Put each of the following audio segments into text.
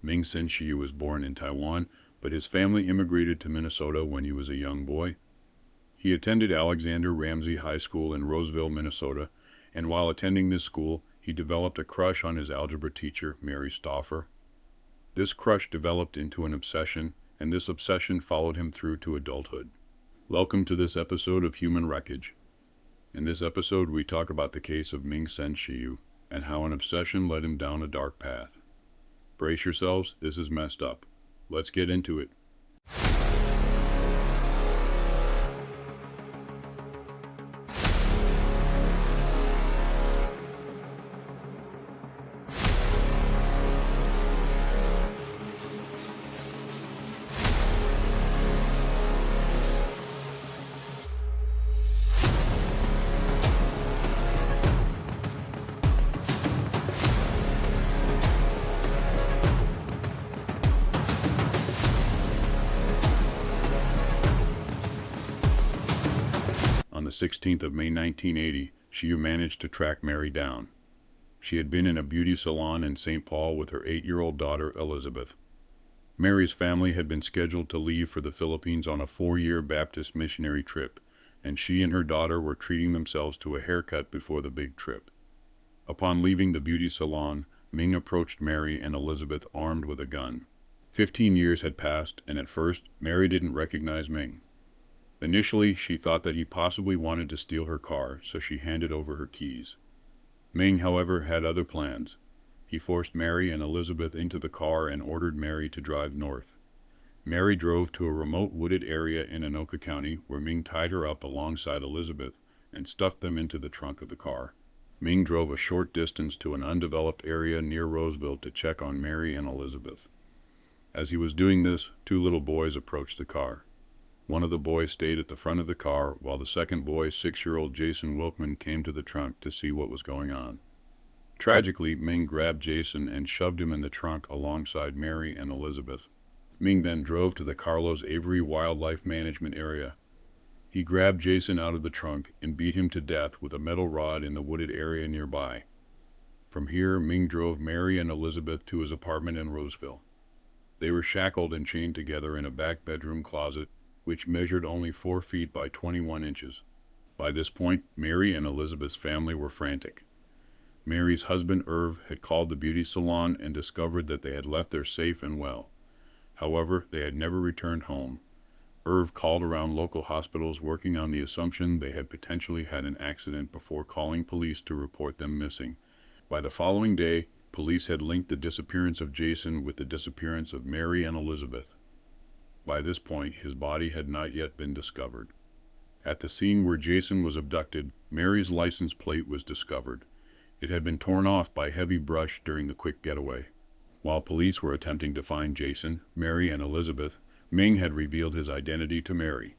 Ming Shiue was born in Taiwan, but his family immigrated to Minnesota when he was a young boy. He attended Alexander Ramsey High School in Roseville, Minnesota, and while attending this school, he developed a crush on his algebra teacher, Mary Stauffer. This crush developed into an obsession, and this obsession followed him through to adulthood. Welcome to this episode of Human Wreckage. In this episode, we talk about the case of Ming Shiue and how an obsession led him down a dark path. Brace yourselves, this is messed up. Let's get into it. On the 16th of May 1980, Shiue managed to track Mary down. She had been in a beauty salon in St. Paul with her 8-year-old daughter, Elizabeth. Mary's family had been scheduled to leave for the Philippines on a 4-year Baptist missionary trip, and she and her daughter were treating themselves to a haircut before the big trip. Upon leaving the beauty salon, Ming approached Mary and Elizabeth armed with a gun. 15 years had passed, and at first, Mary didn't recognize Ming. Initially, she thought that he possibly wanted to steal her car, so she handed over her keys. Ming, however, had other plans. He forced Mary and Elizabeth into the car and ordered Mary to drive north. Mary drove to a remote wooded area in Anoka County, where Ming tied her up alongside Elizabeth and stuffed them into the trunk of the car. Ming drove a short distance to an undeveloped area near Roseville to check on Mary and Elizabeth. As he was doing this, 2 little boys approached the car. One of the boys stayed at the front of the car, while the second boy, 6-year-old Jason Wilkman, came to the trunk to see what was going on. Tragically, Ming grabbed Jason and shoved him in the trunk alongside Mary and Elizabeth. Ming then drove to the Carlos Avery Wildlife Management area. He grabbed Jason out of the trunk and beat him to death with a metal rod in the wooded area nearby. From here, Ming drove Mary and Elizabeth to his apartment in Roseville. They were shackled and chained together in a back bedroom closet, which measured only 4 feet by 21 inches. By this point, Mary and Elizabeth's family were frantic. Mary's husband, Irv, had called the beauty salon and discovered that they had left there safe and well. However, they had never returned home. Irv called around local hospitals, working on the assumption they had potentially had an accident before calling police to report them missing. By the following day, police had linked the disappearance of Jason with the disappearance of Mary and Elizabeth. By this point, his body had not yet been discovered. At the scene where Jason was abducted, Mary's license plate was discovered. It had been torn off by heavy brush during the quick getaway. While police were attempting to find Jason, Mary, and Elizabeth, Ming had revealed his identity to Mary.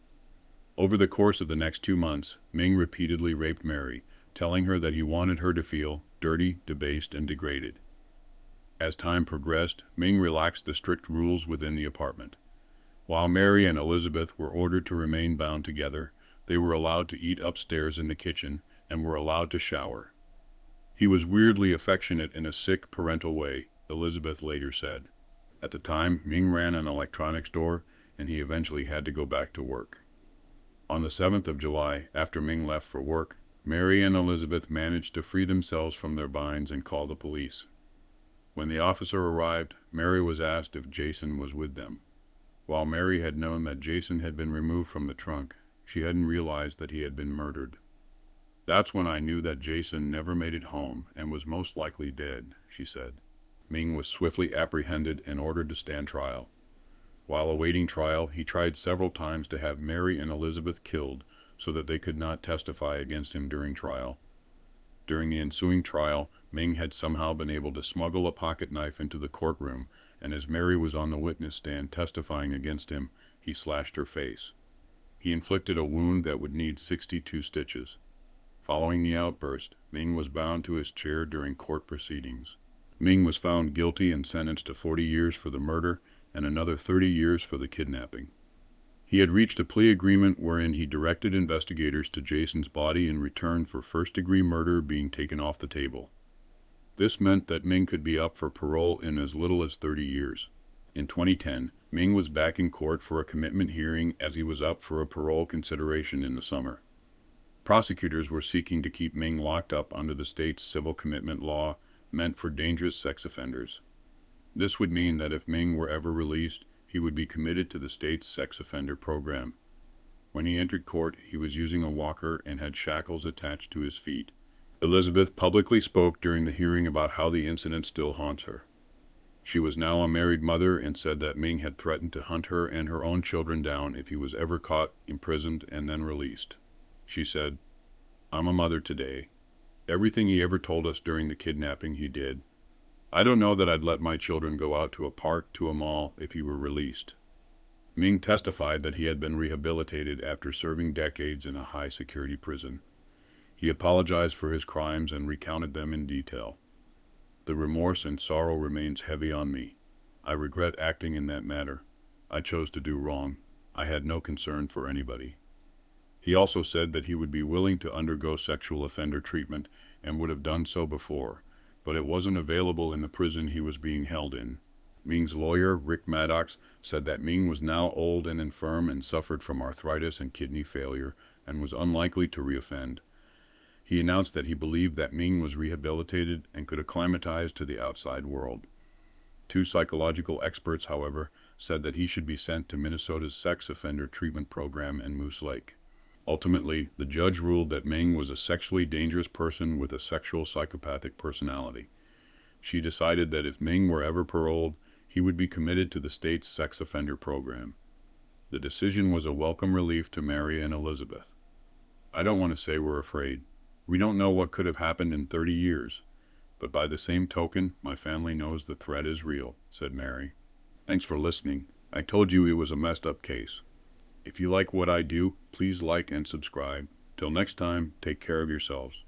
Over the course of the next 2 months, Ming repeatedly raped Mary, telling her that he wanted her to feel dirty, debased, and degraded. As time progressed, Ming relaxed the strict rules within the apartment. While Mary and Elizabeth were ordered to remain bound together, they were allowed to eat upstairs in the kitchen and were allowed to shower. He was weirdly affectionate in a sick parental way, Elizabeth later said. At the time, Ming ran an electronics store, and he eventually had to go back to work. On the 7th of July, after Ming left for work, Mary and Elizabeth managed to free themselves from their binds and call the police. When the officer arrived, Mary was asked if Jason was with them. While Mary had known that Jason had been removed from the trunk, she hadn't realized that he had been murdered. "That's when I knew that Jason never made it home and was most likely dead," she said. Ming was swiftly apprehended and ordered to stand trial. While awaiting trial, he tried several times to have Mary and Elizabeth killed so that they could not testify against him during trial. During the ensuing trial, Ming had somehow been able to smuggle a pocketknife into the courtroom, and as Mary was on the witness stand testifying against him, he slashed her face. He inflicted a wound that would need 62 stitches. Following the outburst, Ming was bound to his chair during court proceedings. Ming was found guilty and sentenced to 40 years for the murder and another 30 years for the kidnapping. He had reached a plea agreement wherein he directed investigators to Jason's body in return for first-degree murder being taken off the table. This meant that Ming could be up for parole in as little as 30 years. In 2010, Ming was back in court for a commitment hearing as he was up for a parole consideration in the summer. Prosecutors were seeking to keep Ming locked up under the state's civil commitment law meant for dangerous sex offenders. This would mean that if Ming were ever released, he would be committed to the state's sex offender program. When he entered court, he was using a walker and had shackles attached to his feet. Elizabeth publicly spoke during the hearing about how the incident still haunts her. She was now a married mother and said that Ming had threatened to hunt her and her own children down if he was ever caught, imprisoned, and then released. She said, "I'm a mother today. Everything he ever told us during the kidnapping he did. I don't know that I'd let my children go out to a park, to a mall, if he were released." Ming testified that he had been rehabilitated after serving decades in a high-security prison. He apologized for his crimes and recounted them in detail. "The remorse and sorrow remains heavy on me. I regret acting in that matter. I chose to do wrong. I had no concern for anybody." He also said that he would be willing to undergo sexual offender treatment and would have done so before, but it wasn't available in the prison he was being held in. Ming's lawyer, Rick Maddox, said that Ming was now old and infirm and suffered from arthritis and kidney failure and was unlikely to reoffend. He announced that he believed that Ming was rehabilitated and could acclimatize to the outside world. Two psychological experts, however, said that he should be sent to Minnesota's sex offender treatment program in Moose Lake. Ultimately, the judge ruled that Ming was a sexually dangerous person with a sexual psychopathic personality. She decided that if Ming were ever paroled, he would be committed to the state's sex offender program. The decision was a welcome relief to Mary and Elizabeth. "I don't want to say we're afraid. We don't know what could have happened in 30 years. But by the same token, my family knows the threat is real," said Mary. "Thanks for listening. I told you it was a messed up case. If you like what I do, please like and subscribe. Till next time, take care of yourselves."